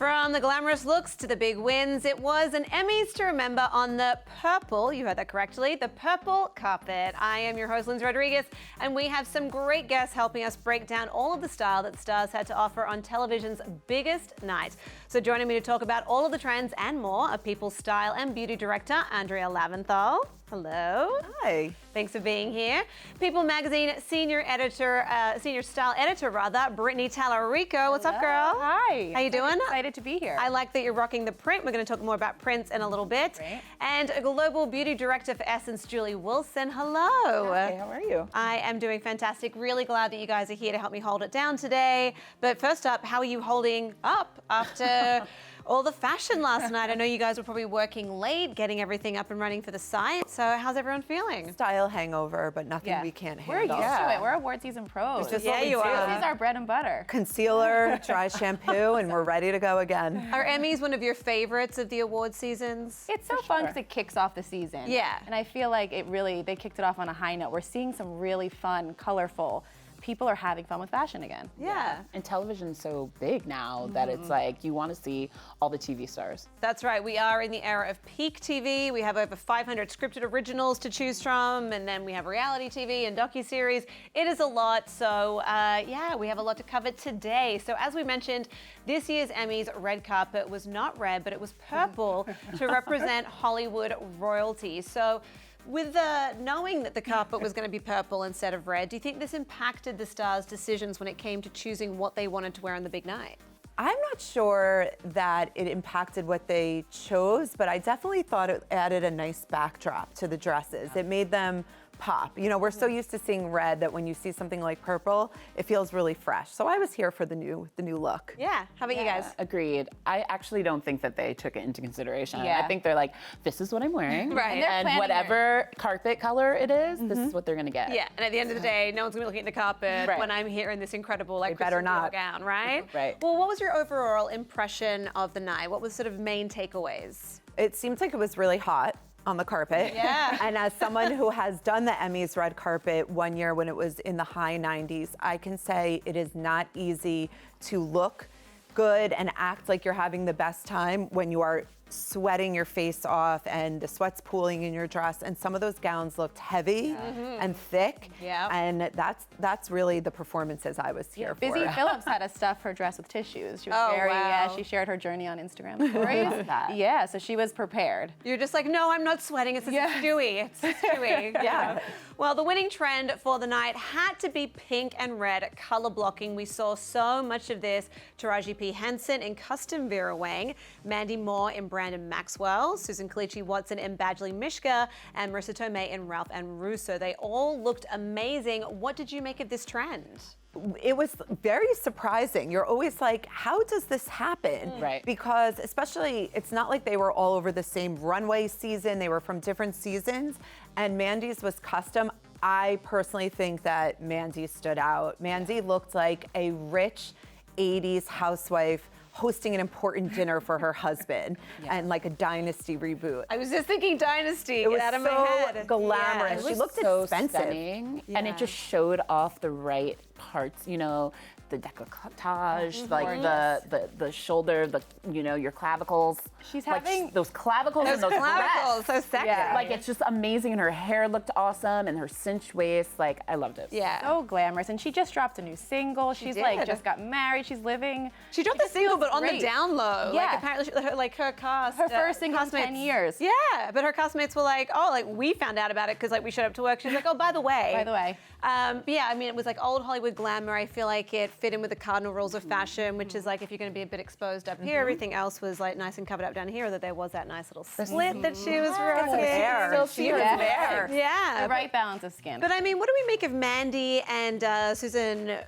From the glamorous looks to the big wins, it was an Emmys to remember on the purple, you heard that correctly, the purple carpet. I am your host, Lyndsey Rodriguez, and we have some great guests helping us break down all of the style that stars had to offer on television's biggest night. So joining me to talk about all of the trends and more are People's style and beauty director, Andrea Lavinthal. Hello. Hi. Thanks for being here. People Magazine senior style editor, Brittany Talarico. What's up, girl? Hi. How you doing? I'm excited to be here. I like that you're rocking the print. We're going to talk more about prints in a little bit. Great. And a global beauty director for Essence, Julee Wilson. Hello. Hey, how are you? I am doing fantastic. Really glad that you guys are here to help me hold it down today. But first up, how are you holding up after all the fashion last night? I know you guys were probably working late, getting everything up and running for the site. So how's everyone feeling? Style hangover, but nothing we can't We're handle. used to it. We're award season pros. It's just Yeah, what we you do. are. This is our bread and butter. Concealer, dry shampoo, and we're ready to go again. Are Emmys one of your favorites of the award seasons? It's so fun because it kicks off the season. Yeah. And I feel like they kicked it off on a high note. We're seeing some really fun, colorful, people are having fun with fashion again. Yeah. And television's so big now that it's like you want to see all the TV stars. That's right. We are in the era of peak TV. We have over 500 scripted originals to choose from, and then we have reality TV and docuseries. It is a lot. So yeah, we have a lot to cover today. So as we mentioned, this year's Emmys red carpet was not red, but it was purple to represent Hollywood royalty. So with knowing that the carpet was going to be purple instead of red, do you think this impacted the stars' decisions when it came to choosing what they wanted to wear on the big night? I'm not sure that it impacted what they chose, but I definitely thought it added a nice backdrop to the dresses. It made them pop. You know, we're so used to seeing red that when you see something like purple, it feels really fresh. So I was here for the new look. Yeah. How about you guys? Agreed. I actually don't think that they took it into consideration. Yeah. I think they're like, this is what I'm wearing. Right. And whatever carpet color it is, this is what they're going to get. Yeah, and at the end of the day, no one's gonna be looking at the carpet Right. when I'm here in this incredible, like, They better crystal not. gown, right? Right. Well, what was your overall impression of the night? What was sort of main takeaways? It seems like it was really hot on the carpet. Yeah. And as someone who has done the Emmys red carpet one year when it was in the high 90s, I can say it is not easy to look good and act like you're having the best time when you are sweating your face off and the sweat's pooling in your dress, and some of those gowns looked heavy and thick. Yeah. And that's really the performances I was here for. Busy Phillips had to stuff her dress with tissues. She was Oh, wow. she shared her journey on Instagram stories. Yeah, so she was prepared. You're just like, no, I'm not sweating. It's stewy. It's stewy. Yeah. Well, the winning trend for the night had to be pink and red color blocking. We saw so much of this. Taraji P. Henson in custom Vera Wang, Mandy Moore in Brandon Maxwell, Susan Kalichi Watson in Badgley Mishka, and Marissa Tomei in Ralph and Russo. They all looked amazing. What did you make of this trend? It was very surprising. You're always like, how does this happen? Right. Because especially, it's not like they were all over the same runway season. They were from different seasons, and Mandy's was custom. I personally think that Mandy stood out. Mandy looked like a rich 80s housewife hosting an important dinner for her husband and like a Dynasty reboot. I was just thinking Dynasty. It was Get out of my so head. glamorous. Yeah. She looked so expensive. stunning, and it just showed off the right parts. You know, the décolletage, like the shoulder, your clavicles. She's like having those clavicles and those clavicles, breasts. so sexy. Yeah. Like it's just amazing, and her hair looked awesome, and her cinched waist. Like I loved it. Yeah. so glamorous. And she just dropped a new single. She's like did. just got married. She's living. She dropped the just single, feels but on the great. down low. Yeah. Like apparently, her cast. Her first single in castmates- 10 years. Yeah, but her castmates were like, oh, like we found out about it because like we showed up to work. She's like, oh, by the way. By the way. But yeah, I mean, it was like old Hollywood glamour. I feel like it fit in with the cardinal rules of fashion, which is like if you're going to be a bit exposed up here, everything else was like nice and covered up down here. That there was that nice little split that she was rocking. There. Still She cute. was Yeah. there. Yeah. The right balance of skin. But I mean, what do we make of Mandy and Susan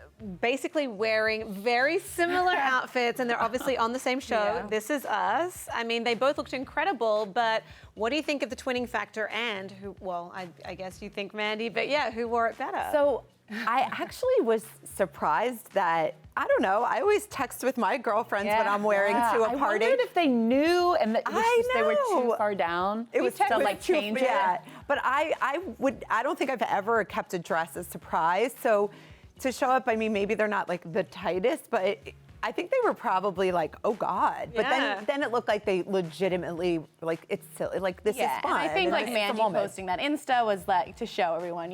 basically wearing very similar outfits, and they're obviously on the same show, Yeah. This Is Us. I mean, they both looked incredible, but what do you think of the twinning factor and who, well, I guess you think Mandy, but yeah, who wore it better? So I actually was surprised that, I don't know, I always text with my girlfriends when I'm wearing to a I party. wondered if they knew and that I they were too know. far down. It was to like too- change yeah. it. But I don't think I've ever kept a dress a surprise. So to show up, I mean, maybe they're not like the tightest, but I think they were probably like, oh God. But Yeah. then it looked like they legitimately, like, it's silly. Like, this is fun. And I think like it's a Mandy moment. posting that Insta was like to show everyone,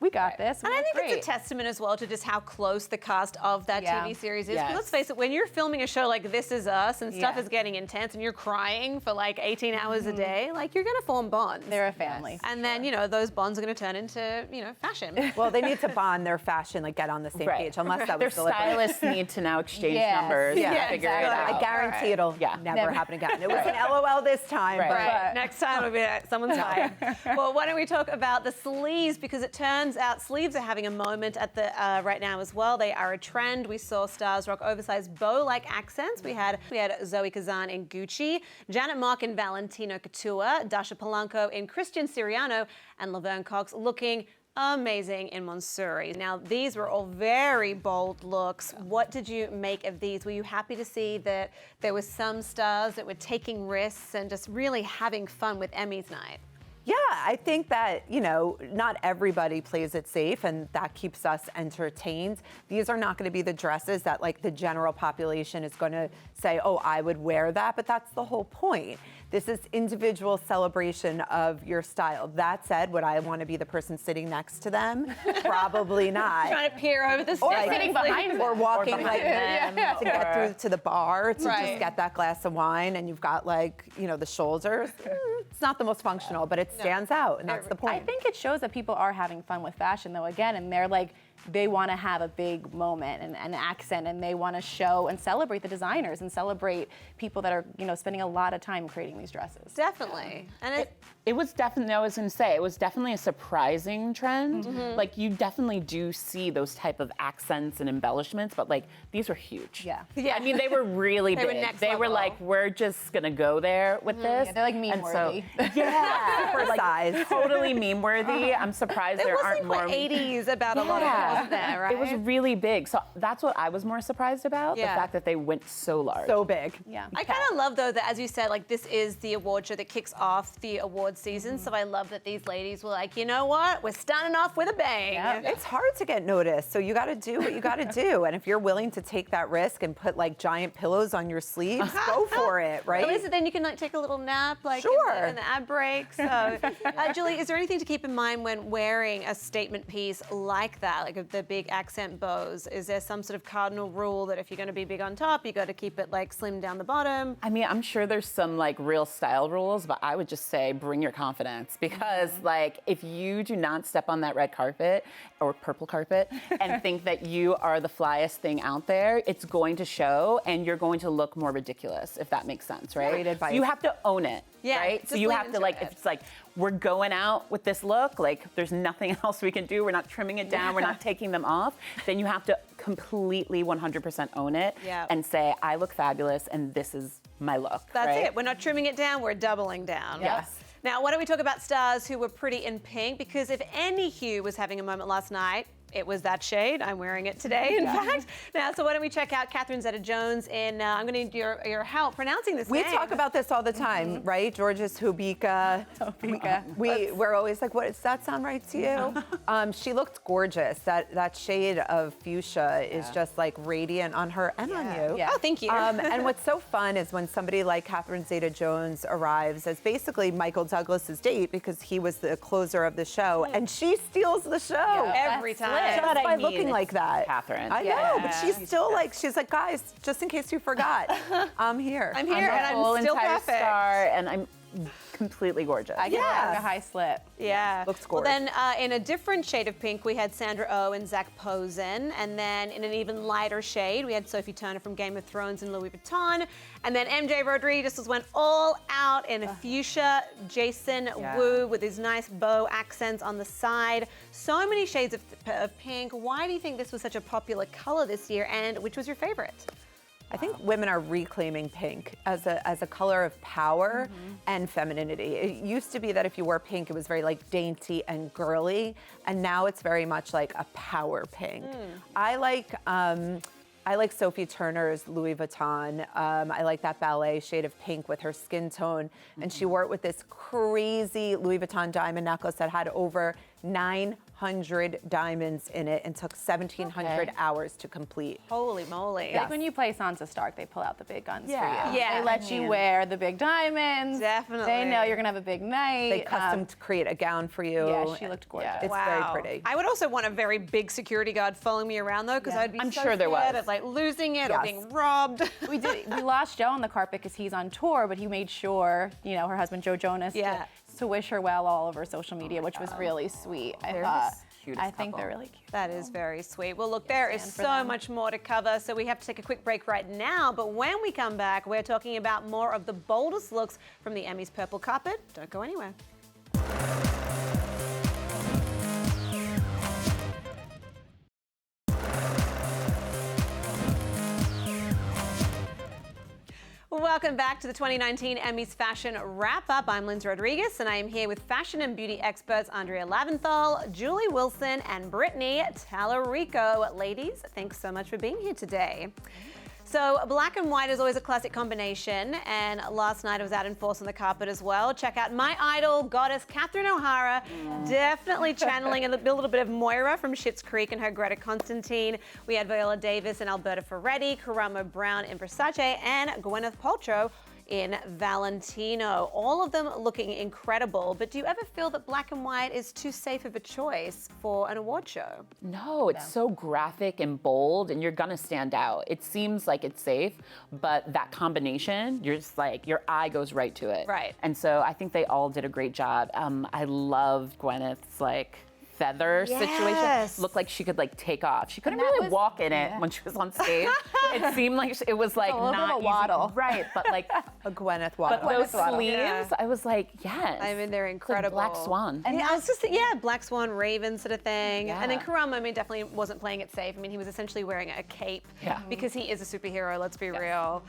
we got this. And I we're think great. it's a testament as well to just how close the cast of that Yeah. TV series is. Yes. Because let's face it, when you're filming a show like This Is Us and stuff Yeah. is getting intense and you're crying for like 18 hours a day, like you're gonna form bonds. They're a family. And then, those bonds are gonna turn into, fashion. Well, they need to bond their fashion, like get on the same Right. page, unless that Their was deliberate. stylists need to now exchange Yes. numbers Yeah, and figure it exactly. out. I guarantee it'll never happen again. It was an LOL this time, Right. but Right. Next time it'll be someone's fired. Well, why don't we talk about the sleeves, because it turns out sleeves are having a moment at the right now as well. They are a trend. We saw stars rock oversized bow-like accents. We had Zoe Kazan in Gucci, Janet Mock in Valentino Couture, Dasha Polanco in Christian Siriano, and Laverne Cox looking amazing in Montsuri. Now, these were all very bold looks. What did you make of these? Were you happy to see that there were some stars that were taking risks and just really having fun with Emmys night? yeah, I think that, not everybody plays it safe, and that keeps us entertained. These are not going to be the dresses that, like, the general population is going to say, oh, I would wear that, but that's the whole point. This is individual celebration of your style. That said, would I want to be the person sitting next to them? Probably not. Trying to peer over the Or stage. sitting behind them. or walking like them, to get through to the bar to Right. just get that glass of wine, and you've got, like, the shoulders. It's not the most functional, but it stands out, and that's the point. I think it shows that people are having fun with fashion, though, again, and they're like, they want to have a big moment and an accent, and they want to show and celebrate the designers and celebrate people that are, spending a lot of time creating these dresses. Definitely. And It was definitely, I was going to say, it was definitely a surprising trend. Like, you definitely do see those type of accents and embellishments, but like, these were huge. Yeah. I mean, they were really They were big. next They were level. like, we're just going to go there with this. Yeah, they're like And meme-worthy. Yeah. Super size. Totally meme worthy. I'm surprised it there was aren't like, more. what, 80s about a lot of it, wasn't there, right? It was really big. So that's what I was more surprised about, Yeah. the fact that they went so large. So big. Yeah. I kind of love, though, that, as you said, like, this is the award show that kicks off the award season. So I love that these ladies were like, you know what? We're starting off with a bang. Yeah. It's hard to get noticed, so you got to do what you got to do. And if you're willing to take that risk and put like giant pillows on your sleeves, go for it, right? At least then you can like take a little nap, like Sure. in the ad break. So, Julie, is there anything to keep in mind when wearing a statement piece like that, like the big accent bows? Is there some sort of cardinal rule that if you're going to be big on top, you got to keep it like slim down the bottom? I mean, I'm sure there's some like real style rules, but I would just say bring your confidence, because like if you do not step on that red carpet or purple carpet and think that you are the flyest thing out there, it's going to show and you're going to look more ridiculous, if that makes sense, right? Great advice. So you have to own it, Yeah, right? just So you lean have to into like, it. if it's like, we're going out with this look, like there's nothing else we can do, we're not trimming it down, we're not taking them off, then you have to completely 100% own it Yeah. and say, I look fabulous and this is my look. That's right? it. We're not trimming it down, we're doubling down. Yes. Now, why don't we talk about stars who were pretty in pink? Because if any hue was having a moment last night, it was that shade. I'm wearing it today, in fact. Now, so why don't we check out Catherine Zeta-Jones in, I'm going to need your help pronouncing this We name. talk about this all the time, right? Georges Hubika. We're always like, what, does that sound right to you? She looked gorgeous. That shade of fuchsia is just like radiant on her and on you. Yeah. Oh, thank you. And what's so fun is when somebody like Catherine Zeta-Jones arrives as basically Michael Douglas's date, because he was the closer of the show, and she steals the show. Every That's time. That's what Just I by mean. looking like that. Catherine. I know, but she's still like, she's like, guys, just in case you forgot, I'm here. I'm here and Full I'm still entire perfect. star, and I'm completely gorgeous. I can Yes. rock a high slip. Yeah. Looks Well, gorgeous. then in a different shade of pink, we had Sandra Oh and Zach Posen. And then in an even lighter shade, we had Sophie Turner from Game of Thrones and Louis Vuitton. And then MJ Rodriguez just went all out in a fuchsia. Jason Wu with his nice bow accents on the side. So many shades of pink. Why do you think this was such a popular color this year? And which was your favorite? I think women are reclaiming pink as a color of power and femininity. It used to be that if you wore pink, it was very like dainty and girly, and now it's very much like a power pink. I like Sophie Turner's Louis Vuitton. I like that ballet shade of pink with her skin tone, and she wore it with this crazy Louis Vuitton diamond necklace that had over 1,700 diamonds in it and took 1,700 hours to complete. Holy moly. Like when you play Sansa Stark, they pull out the big guns for Yeah. you. Yeah. They let you wear the big diamonds. Definitely. They know you're gonna have a big night. They custom create a gown for you. Yeah, she looked gorgeous. It's very pretty. I would also want a very big security guard following me around though, because I'd be I'm so sure there scared was. of like losing it or Yes. being robbed. We lost Joe on the carpet because he's on tour, but he made sure, her husband Joe Jonas, Yeah. to wish her well all over social media, which was really sweet. I thought. cutest I think couple. they're really cute. That is very sweet. Well, look, there is stand for so them. much more to cover, so we have to take a quick break right now. But when we come back, we're talking about more of the boldest looks from the Emmys Purple Carpet. Don't go anywhere. Welcome back to the 2019 Emmys Fashion Wrap-Up. I'm Lyndsey Rodriguez, and I am here with fashion and beauty experts Andrea Lavinthal, Julee Wilson, and Brittany Talarico. Ladies, thanks so much for being here today. So black and white is always a classic combination, and last night it was out in force on the carpet as well. Check out my idol, goddess Catherine O'Hara, definitely channeling a little bit of Moira from Schitt's Creek and her Greta Constantine. We had Viola Davis and Alberta Ferretti, Karamo Brown in Versace, and Gwyneth Paltrow in Valentino. All of them looking incredible, but do you ever feel that black and white is too safe of a choice for an award show? No, it's so graphic and bold, and you're gonna stand out. It seems like it's safe, but that combination, you're just like, your eye goes right to it. Right. And so I think they all did a great job. I loved Gwyneth's feather Yes. situation. Looked like she could take off. She couldn't that really was- walk in it when she was on stage. It seemed like it was a little bit not of a easy. waddle. Right, but A Gwyneth but waddle. those sleeves, Yeah. I was like, yes. I mean, they're It's like incredible. Black Swan. And I was just, Black Swan, Raven sort of thing. And then Yeah. Karamo, definitely wasn't playing it safe. He was essentially wearing a cape because he is a superhero, let's be real.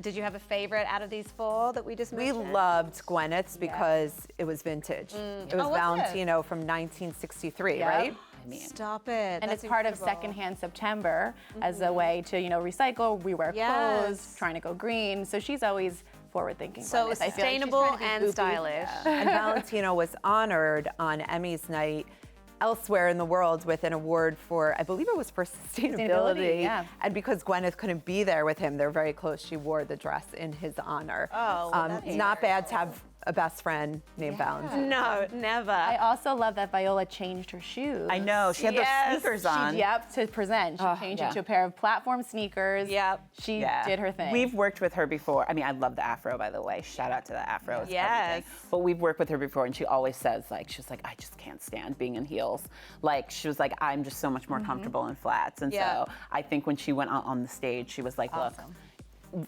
Did you have a favorite out of these four that we just We mentioned? loved Gwyneth's because it was vintage. It was Oh, was it? Valentino from 1963, Yeah. right? Stop it. And That's it's part of incredible. Secondhand September as a way to, recycle, rewear Yes. clothes, trying to go green. So she's always forward-thinking. So Gwyneth. I feel like she's sustainable trying to be and goofy. stylish. And Valentino was honored on Emmys night elsewhere in the world with an award for, I believe it was for sustainability. yeah. And because Gwyneth couldn't be there with him, they're very close. She wore the dress in his honor. Oh, well, that's not bad to have a best friend named Valentino. No, never. I also love that Viola changed her shoes. I know, she had Yes. those sneakers on. To present. She changed yeah. it to a pair of platform sneakers. Yep. She did her thing. We've worked with her before. I mean, I love the afro, by the way. Shout out to the afro. It's Yes. everything. But we've worked with her before, and she always says, she's like, I just can't stand being in heels. She was like, I'm just so much more comfortable in flats. And Yeah. so I think when she went out on the stage, she was like, look,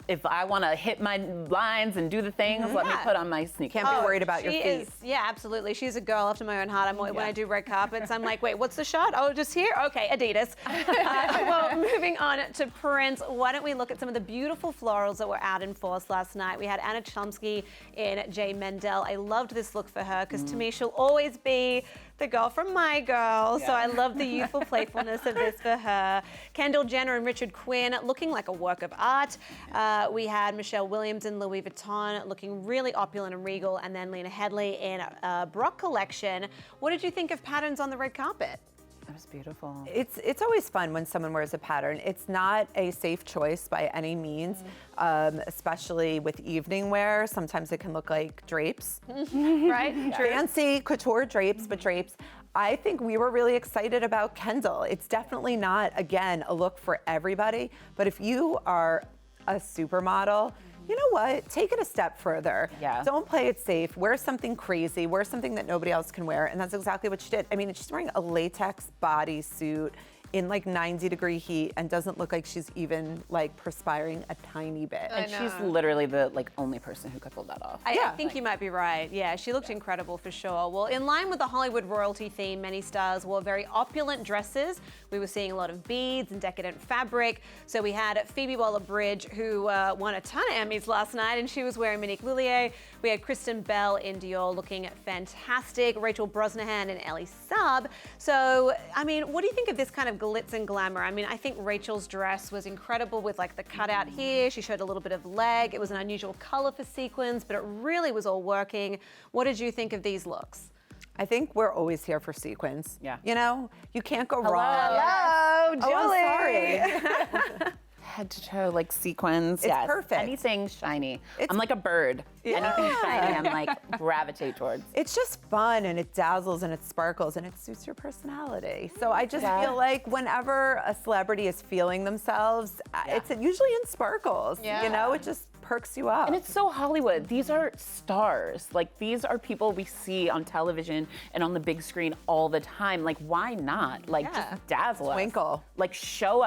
if I want to hit my lines and do the things, let me put on my sneakers. Can't be worried about your She feet. is, yeah, absolutely. She's a girl after my own heart. When I do red carpets, I'm like, wait, what's the shot? Oh, just here? Okay, Adidas. Well, moving on to prints, why don't we look at some of the beautiful florals that were out in force last night. We had Anna Chomsky in J. Mendel. I loved this look for her because to me, she'll always be the girl from My Girl. So I love the youthful playfulness of this for her. Kendall Jenner and Richard Quinn looking like a work of art. We had Michelle Williams in Louis Vuitton looking really opulent and regal, and then Lena Headey in Brock collection. What did you think of patterns on the red carpet? That was beautiful. It's always fun when someone wears a pattern. It's not a safe choice by any means, especially with evening wear. Sometimes it can look like drapes. Right? Fancy couture drapes, but drapes. I think we were really excited about Kendall. It's definitely not, again, a look for everybody, but if you are a supermodel, you know what? Take it a step further. Yeah. Don't play it safe. Wear something crazy. Wear something that nobody else can wear. And that's exactly what she did. I mean, she's wearing a latex bodysuit in 90-degree heat and doesn't look like she's even perspiring a tiny bit. And she's literally the only person who could pull that off. I think you might be right. Yeah, she looked incredible for sure. Well, in line with the Hollywood royalty theme, many stars wore very opulent dresses. We were seeing a lot of beads and decadent fabric. So we had Phoebe Waller-Bridge, who won a ton of Emmys last night, and she was wearing Monique Lhuillier. We had Kristen Bell in Dior looking fantastic. Rachel Brosnahan and Ellie Saab. So, I mean, what do you think of this kind of glitz and glamour? I mean, I think Rachel's dress was incredible with the cutout here. She showed a little bit of leg. It was an unusual color for sequins, but it really was all working. What did you think of these looks? I think we're always here for sequins. Yeah. You know, you can't go Hello. wrong. Oh, Oh, I'm Julie. sorry. Head to toe, like sequins. It's perfect. Anything shiny. It's- I'm like a bird. Anything shiny, I'm like gravitate towards. It's just fun and it dazzles and it sparkles and it suits your personality. So I just Yeah. feel like whenever a celebrity is feeling themselves, it's usually in sparkles. Yeah. You know, it just perks you up. And it's so Hollywood. These are stars. Like, these are people we see on television and on the big screen all the time. Like, why not? Like, Yeah. just dazzle us. Twinkle. Like, show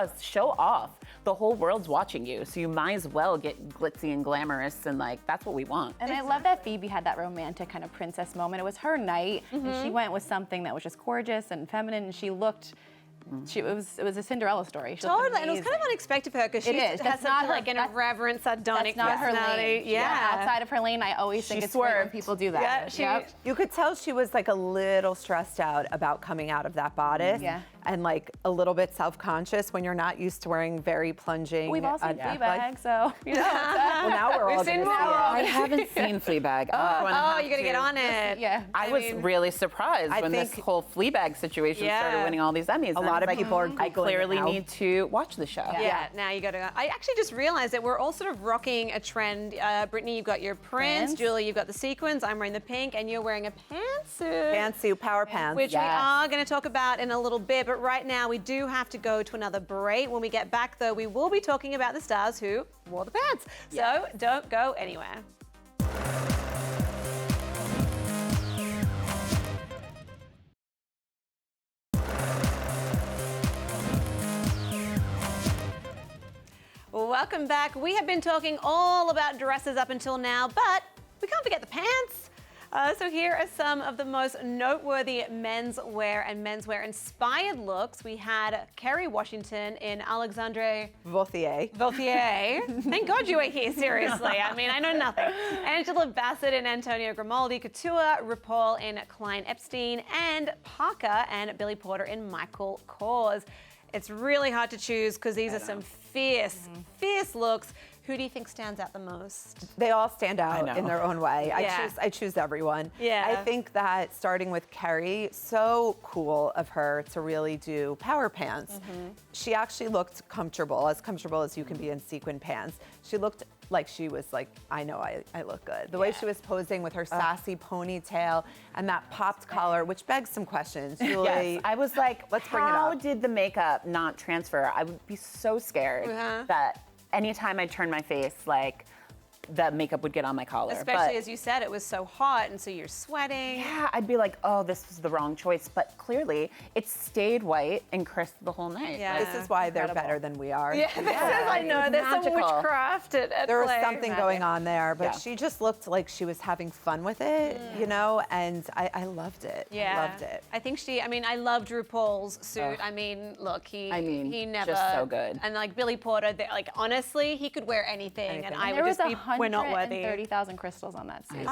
off. The whole world's watching you, so you might as well get glitzy and glamorous, and like, that's what we want. And I love that Phoebe had that romantic kind of princess moment. It was her night, and she went with something that was just gorgeous and feminine, and she looked. It was a Cinderella story. She looked Totally, and it was kind of amazing. unexpected for her because she It is. has That's such not like an her- that's- irreverent, sardonic That's not her personality. lane. Yeah. Outside of her lane, I always think She it's great when swerved. people do that. Yeah, she- Yep. You could tell she was like a little stressed out about coming out of that bodice. Yeah. And like a little bit self-conscious when you're not used to wearing very plunging. We've all seen like- Fleabag, so you know. Well, now we're all We've seen gonna see more. it. I haven't seen Fleabag. Oh, you gotta get on it. Yeah. I was mean, really surprised I when this think- whole Fleabag situation Yeah. started winning all these Emmys. And I lot was of like, people are I Googling it clearly now. need to watch the show. Yeah, now you got to go. I actually just realized that we're all sort of rocking a trend. Brittany, you've got your prints. Prints. Julie, you've got the sequins. I'm wearing the pink, and you're wearing a pantsuit. Pantsuit, power pants. Which we Yes. are going to talk about in a little bit, but right now we do have to go to another break. When we get back, though, we will be talking about the stars who wore the pants. So don't go anywhere. Welcome back. We have been talking all about dresses up until now, but we can't forget the pants. So here are some of the most noteworthy menswear and menswear inspired looks. We had Kerry Washington in Alexandre Vauthier. Thank God you were here, seriously. I mean, I know nothing. Angela Bassett and Antonio Grimaldi Couture, RuPaul in Klein Epstein, and Parker and Billy Porter in Michael Kors. It's really hard to choose because these are some fierce looks. Who do you think stands out the most? They all stand out know. in their own way. Yeah. I choose everyone. Yeah. I think that starting with Kerry, so cool of her to really do power pants. She actually looked comfortable as you can be in sequin pants. She looked like she was like, I know I look good. The way she was posing with her sassy ponytail and that popped collar, which begs some questions. Julie, Yes, I was like, let's bring it how up. did the makeup not transfer? I would be so scared Uh-huh. that anytime I turned my face, like, the makeup would get on my collar. Especially But- as you said, it was so hot, and so you're sweating. yeah, I'd be like, oh, this was the wrong choice. But clearly, it stayed white and crisp the whole night. Yeah. Like, this is why they're incredible. better than we are. Yeah, this is, I know, it's there's some magical. witchcraft at There was play. something going on there, but Yeah. she just looked like she was having fun with it, you know, and I loved it. Yeah, I loved it. I think I mean, I loved RuPaul's suit. Ugh. I mean, look, he just never. so good. And like Billy Porter, like honestly, he could wear anything, and Anything. I There would was just be, we're not worthy. 130,000 crystals on that suit.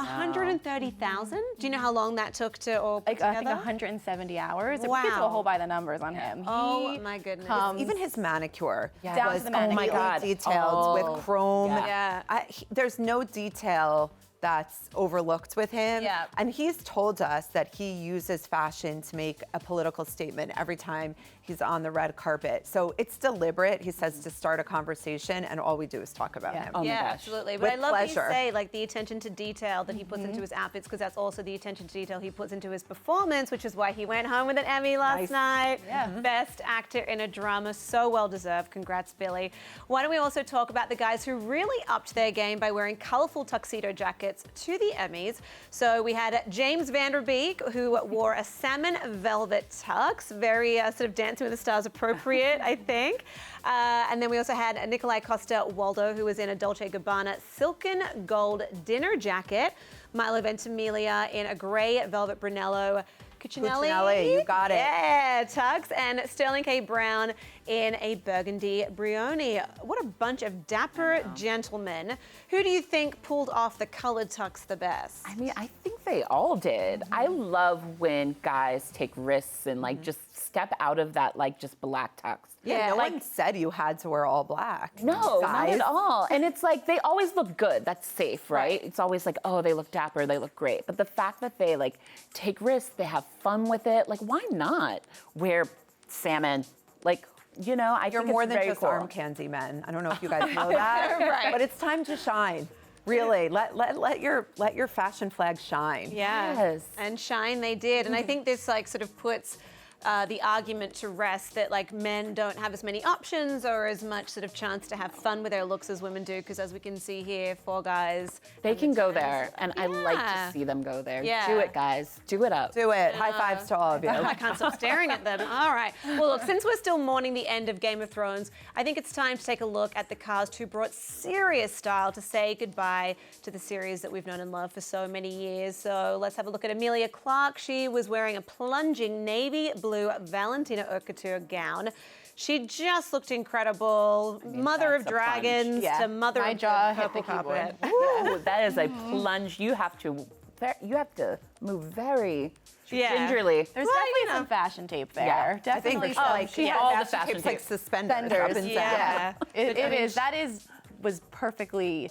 130,000? Do you know how long that took to all put Like, I together? think 170 hours. We could do Wow. a whole by the numbers on him. Oh He my goodness. comes- Even his manicure Down to was the manicure. Oh my God. detailed Oh, with chrome. yeah. There's no detail that's overlooked with him. Yeah. And he's told us that he uses fashion to make a political statement every time he's on the red carpet. So it's deliberate, he says, to start a conversation, and all we do is talk about him. Oh my Yeah, gosh. absolutely. But With I love that you pleasure. say like the attention to detail that he puts into his outfits, because that's also the attention to detail he puts into his performance, which is why he went home with an Emmy last night. Yeah. Best actor in a drama, so well deserved. Congrats, Billy. Why don't we also talk about the guys who really upped their game by wearing colorful tuxedo jackets to the Emmys? So we had James Van Der Beek, who wore a salmon velvet tux, very sort of Dancing with the Stars appropriate, I think. And then we also had Nikolai Costa-Waldau, who was in a Dolce & Gabbana silken gold dinner jacket. Milo Ventimiglia in a gray velvet Brunello Cucinelli, you got it. Yeah, tux. And Sterling K. Brown in a burgundy Brioni. What a bunch of dapper gentlemen. Who do you think pulled off the colored tux the best? I mean, I think they all did. I love when guys take risks and like just step out of that like just black tux. Yeah, no one said you had to wear all black. No, not Guys. at all. And it's like they always look good. That's safe, right? It's always like, oh, they look dapper, they look great. But the fact that they like take risks, they have fun with it, like why not wear salmon? Like, you know, I You're think more it's than very just cool. arm candy men. I don't know if you guys know that, Right. but it's time to shine. Really, let your fashion flag shine. Yeah. Yes. And shine they did. And I think this like sort of puts the argument to rest that like men don't have as many options or as much sort of chance to have fun with their looks as women do. Because as we can see here, 4 guys. They can go there, and I like Yeah. to see them go there. Yeah. Do it, guys. Do it up. Do it. High fives to all of you. I can't stop staring at them. All right. Well, look, since we're still mourning the end of Game of Thrones, I think it's time to take a look at the cast who brought serious style to say goodbye to the series that we've known and loved for so many years. So let's have a look at Emilia Clarke. She was wearing a plunging navy blue Valentina haute couture gown. She just looked incredible. Mother of that's a plunge. Dragons Yeah. to mother My of jaw hit purple the keyboard. carpet. Ooh, that is a plunge. You have to move very gingerly. There's Well, definitely you know. some fashion tape there. Yeah. Definitely I think some. like She yeah, had all the fashion fashion tapes like tapes. suspenders up Suspenders, and Yeah. down. That was perfectly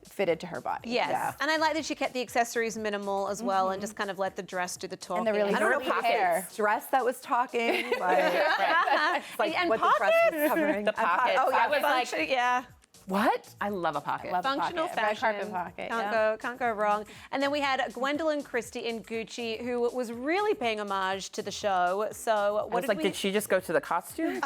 fitted to her body. Yes. Yeah. And I like that she kept the accessories minimal as well and just kind of let the dress do the talking. the really I don't know Really if hair. it's dress that was talking, but it's like And what the dress was covering. The pockets. Oh yeah, I was like, Function- yeah. What? I love a pocket. Love a Functional pocket, a red fashion. carpet pocket. Can't yeah. can't go wrong. And then we had Gwendolyn Christie in Gucci, who was really paying homage to the show. So I what was did like, we? did she just go to the costume?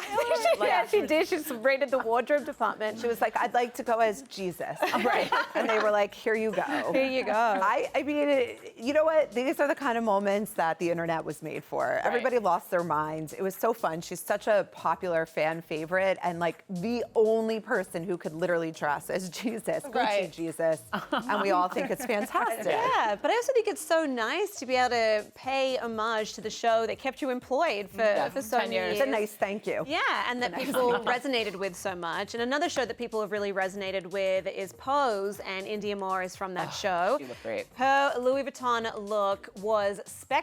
Yeah, she did. She raided the wardrobe department. She was like, I'd like to go as Jesus. Right. And they were like, here you go. Here you go. I mean, you know what? These are the kind of moments that the internet was made for. Everybody lost their minds. It was so fun. She's such a popular fan favorite and like the only person who could literally dress as Jesus, Gucci Right. Jesus. And we all think it's fantastic. Yeah, but I also think it's so nice to be able to pay homage to the show that kept you employed for so 10 many years. years. It's a nice thank you. Yeah, and that people resonated with so much. And another show that people have really resonated with is Pose, and India Moore is from that show. she looked great. Her Louis Vuitton look was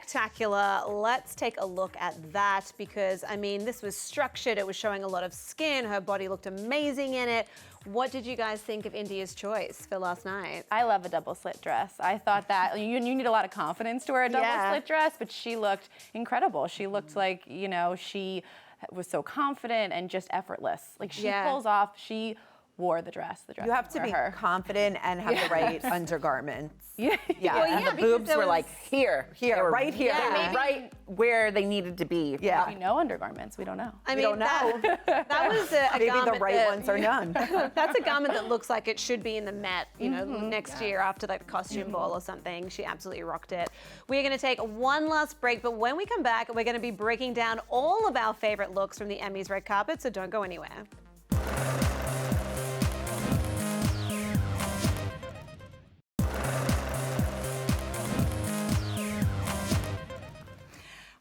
spectacular. Let's take a look at that because, I mean, this was structured. It was showing a lot of skin. Her body looked amazing in it. What did you guys think of India's choice for last night? I love a double slit dress. I thought that you need a lot of confidence to wear a double Yeah. slit dress, but she looked incredible. She looked like, you know, she was so confident and just effortless. Like she Yeah. pulls off, she wore the dress. The dress You have to for be her. confident and have the right undergarments. Yeah. Yeah. And the because boobs there were was- like here. Here, They were right here. Yeah. Right where they needed to be. Yeah. We know undergarments. We don't know. I We don't know. That was a Maybe the garment right that- ones are none. That's a garment that looks like it should be in the Met, you know, next year after that costume ball or something. She absolutely rocked it. We're going to take one last break, but when we come back, we're going to be breaking down all of our favorite looks from the Emmys Red Carpet, so don't go anywhere.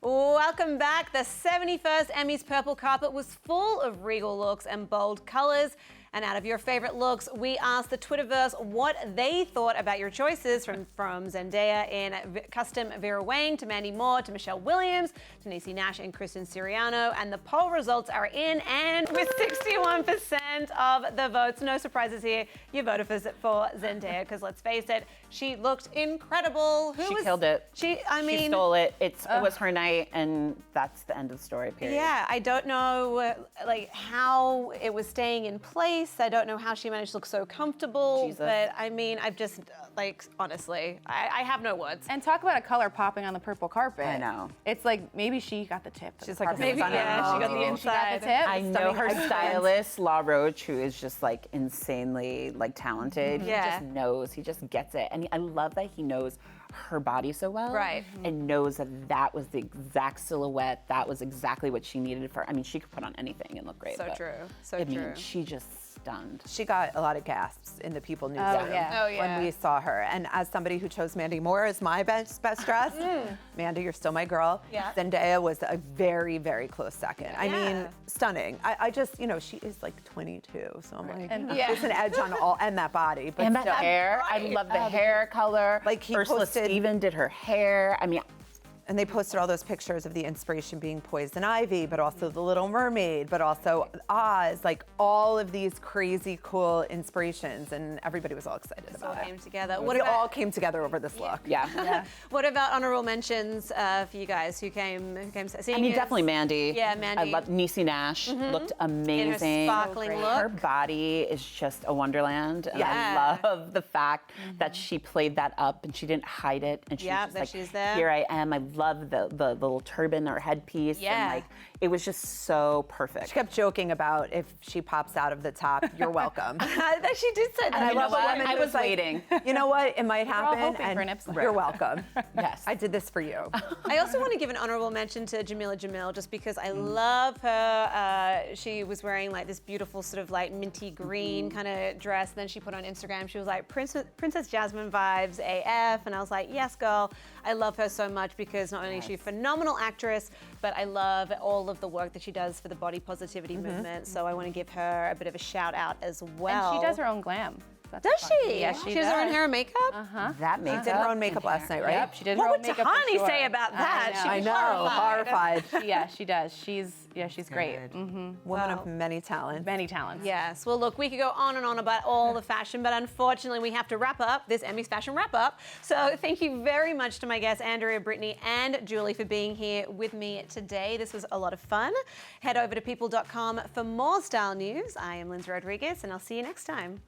Welcome back. The 71st Emmys Purple Carpet was full of regal looks and bold colors. And out of your favorite looks, we asked the Twitterverse what they thought about your choices from Zendaya in custom Vera Wang to Mandy Moore to Michelle Williams to Niecy Nash and Kristen Siriano. And the poll results are in, and with 61% of the votes, no surprises here, you voted for Zendaya because let's face it, she looked incredible. She killed it. She She stole it. It was her night, and that's the end of the story, period. Yeah, I don't know like how it was staying in place. I don't know how she managed to look so comfortable. Jesus. But I mean, I've just like honestly, I have no words. And talk about a color popping on the purple carpet. I know. It's like maybe she got the tip. She's like a Maybe, stunner. yeah, she got the She got inside. the tip. I know her stylist, La Roche, who is just like insanely like talented. Yeah. He just knows. He just gets it, and I love that he knows her body so well, Right. And knows that that was the exact silhouette. That was exactly what she needed for. I mean, she could put on anything and look great. So but, true. So I mean, true. she just stunned. She got a lot of gasps in the People newsroom yeah. Oh, yeah. when we saw her. And as somebody who chose Mandy Moore as my best dress, Mandy, you're still my girl. Yeah. Zendaya was a very, very close second. I mean, Yeah. stunning. I just, you know, she is like 22, so I'm like, Yeah. there's an edge on all, and that body. But And that still. hair, I love the hair color. Like, he Ursula posted- Stephen did her hair. I mean, And they posted all those pictures of the inspiration being Poison Ivy, but also The Little Mermaid, but also Oz, like all of these crazy cool inspirations, and everybody was all excited It all about came it. together. We all came together over this look. yeah. What about honorable mentions for you guys who came I mean, seniors? definitely Mandy. Yeah, Mandy. I love Niecy Nash. Looked amazing. In her sparkling So look. Her body is just a wonderland, and Yeah. I love the fact that she played that up and she didn't hide it. And she Yeah, was just that like, she's there. here I am. I love the little turban or headpiece. Yeah. And like, it was just so perfect. She kept joking about if she pops out of the top, you're welcome. She did say that. And I You know love a what? woman I who's was like, waiting. You know what? It might all happen, hoping and for an Ipswich. you're welcome. Yes. I did this for you. I also want to give an honorable mention to Jamila Jamil just because I love her. She was wearing like this beautiful sort of like minty green kind of dress. Then she put on Instagram, she was like Princess Jasmine vibes AF. And I was like, yes, girl. I love her so much because not only is she a phenomenal actress, but I love all of the work that she does for the body positivity movement. So I want to give her a bit of a shout out as well. And she does her own glam. That's Does fun. she? Yeah, she She does her own hair and makeup? That makeup. Did her own makeup last night, right? Yep, she did her What own would makeup. for Tahani sure. say about that? I I She'd know, be horrified. Yeah, she does. She's great. Woman Wow. of many talents. Many talents. Yes. Well, look, we could go on and on about all the fashion, but unfortunately, we have to wrap up this Emmys fashion wrap up. So thank you very much to my guests, Andrea, Brittany, and Julie, for being here with me today. This was a lot of fun. Head over to people.com for more style news. I am Lyndsey Rodriguez, and I'll see you next time.